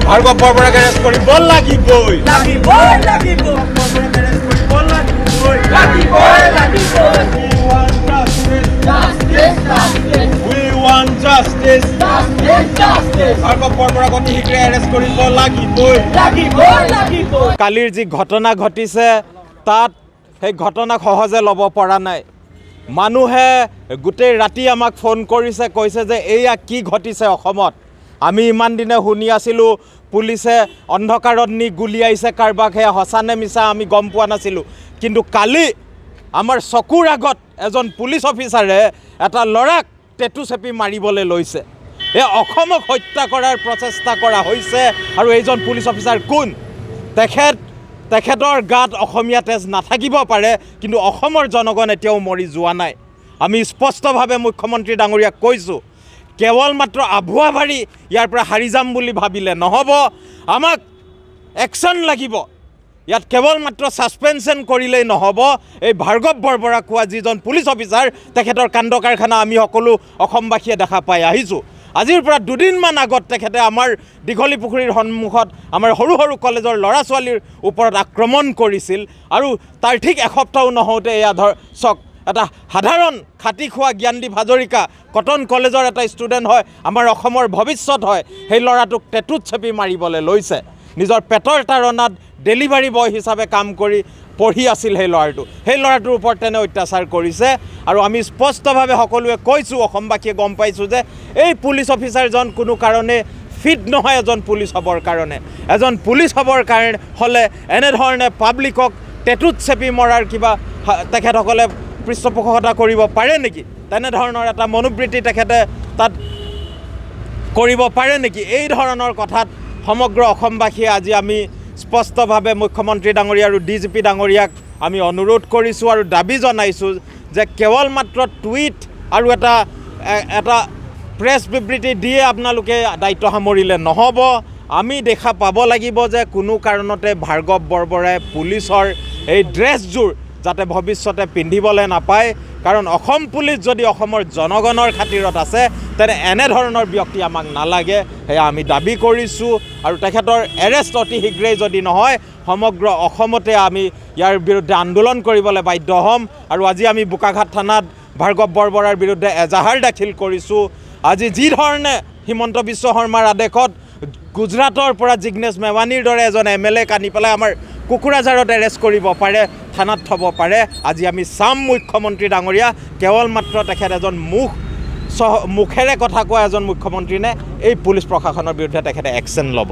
Bhargav বৰবৰাক arrest কৰিব লাগিবই। কালিৰ যি ঘটনা ঘটিছে তাত সেই ঘটনাক সহজে ল'ব পৰা নাই। মানুহে গোটেই ৰাতি আমাক ফোন কৰিছে, কৈছে যে এয়া কি ঘটিছে অসমত। আমি ইমান দিনে শুনি আছিলোঁ পুলিচে অন্ধকাৰত নি গুলিয়াইছে কাৰোবাক, সেয়া সঁচানে মিছা আমি গম পোৱা নাছিলোঁ। কিন্তু কালি আমাৰ চকুৰ আগত এজন পুলিচ অফিচাৰে এটা ল'ৰাক টেটু চেপি মাৰিবলৈ লৈছে। এই অসমক হত্যা কৰাৰ প্ৰচেষ্টা কৰা হৈছে। আৰু এইজন পুলিচ অফিচাৰ কোন? তেখেতৰ গাত অসমীয়া তেজ নাথাকিব পাৰে, কিন্তু অসমৰ জনগণ এতিয়াও মৰি যোৱা নাই। আমি স্পষ্টভাৱে মুখ্যমন্ত্ৰী ডাঙৰীয়াক কৈছোঁ, কেৱল মাত্ৰ আভুৱা ভাৰি ইয়াৰ পৰা হাৰি যাম বুলি ভাবিলে নহ'ব, আমাক একশ্যন লাগিব। ইয়াত কেৱল মাত্ৰ ছাছপেনশ্যন কৰিলেই নহ'ব। এই ভাৰ্গৱ বৰবৰা কোৱা যিজন পুলিচ অফিচাৰ, তেখেতৰ কাণ্ড কাৰখানা আমি সকলো অসমবাসীয়ে দেখা পাই আহিছোঁ। আজিৰ পৰা দুদিনমান আগত তেখেতে আমাৰ দীঘলী পুখুৰীৰ সন্মুখত আমাৰ সৰু সৰু কলেজৰ ল'ৰা ছোৱালীৰ ওপৰত আক্ৰমণ কৰিছিল। আৰু তাৰ ঠিক এসপ্তাহো নহওঁতে এয়া চক এটা সাধাৰণ খাটি খোৱা জ্ঞানদীপ হাজৰিকা কটন কলেজৰ এটা ষ্টুডেণ্ট হয়, আমাৰ অসমৰ ভৱিষ্যত হয়, সেই ল'ৰাটোক টেটুত চেপি মাৰিবলৈ লৈছে। নিজৰ পেটৰ তাৰণাত ডেলিভাৰী বয় হিচাপে কাম কৰি পঢ়ি আছিল সেই ল'ৰাটোৰ ওপৰত তেনে অত্যাচাৰ কৰিছে। আৰু আমি স্পষ্টভাৱে সকলোৱে কৈছোঁ, অসমবাসীয়ে গম পাইছোঁ যে এই পুলিচ অফিচাৰজন কোনো কাৰণে ফিট নহয় এজন পুলিচ হ'বৰ কাৰণে। এজন পুলিচ হ'বৰ কাৰণে হ'লে এনেধৰণে পাব্লিকক টেটুত চেপি মৰাৰ কিবা তেখেতসকলে পৃষ্ঠপোষকতা কৰিব পাৰে নেকি? তেনেধৰণৰ এটা মনোবৃত্তি তেখেতে তাত কৰিব পাৰে নেকি? এই ধৰণৰ কথাত সমগ্ৰ অসমবাসীয়ে আজি আমি স্পষ্টভাৱে মুখ্যমন্ত্ৰী ডাঙৰীয়া আৰু DGP ডাঙৰীয়াক আমি অনুৰোধ কৰিছোঁ আৰু দাবী জনাইছোঁ যে কেৱল মাত্ৰ টুইট আৰু এটা প্ৰেছ বিবৃতি দিয়ে আপোনালোকে দায়িত্ব সামৰিলে নহ'ব। আমি দেখা পাব লাগিব যে কোনো কাৰণতে ভাৰ্গৱ বৰবৰাই পুলিচৰ এই ড্ৰেছযোৰ যাতে ভৱিষ্যতে পিন্ধিবলৈ নাপায়। কাৰণ অসম পুলিচ যদি অসমৰ জনগণৰ খাতিৰত আছে, তেনে এনেধৰণৰ ব্যক্তি আমাক নালাগে, সেয়া আমি দাবী কৰিছোঁ। আৰু তেখেতৰ এৰেষ্ট অতি শীঘ্ৰেই যদি নহয়, সমগ্ৰ অসমতে আমি ইয়াৰ বিৰুদ্ধে আন্দোলন কৰিবলৈ বাধ্য হ'ম। আৰু আজি আমি বোকাখাট থানাত ভাৰ্গৱ বৰবৰাৰ বিৰুদ্ধে এজাহাৰ দাখিল কৰিছোঁ। আজি যি ধৰণে হিমন্ত বিশ্ব শৰ্মাৰ আদেশত গুজৰাটৰ পৰা জিগ্নেশ মেৱানীৰ দৰে এজন MLA আনি পেলাই আমাৰ কুকুৰাঝাৰত এৰেষ্ট কৰিব পাৰে, থানাত থ'ব পাৰে। আজি আমি চাম মুখ্যমন্ত্ৰী ডাঙৰীয়া, কেৱল মাত্ৰ তেখেত এজন মুখেৰে কথা কোৱা এজন মুখ্যমন্ত্ৰী নে এই পুলিচ প্ৰশাসনৰ বিৰুদ্ধে তেখেতে একশ্যন ল'ব।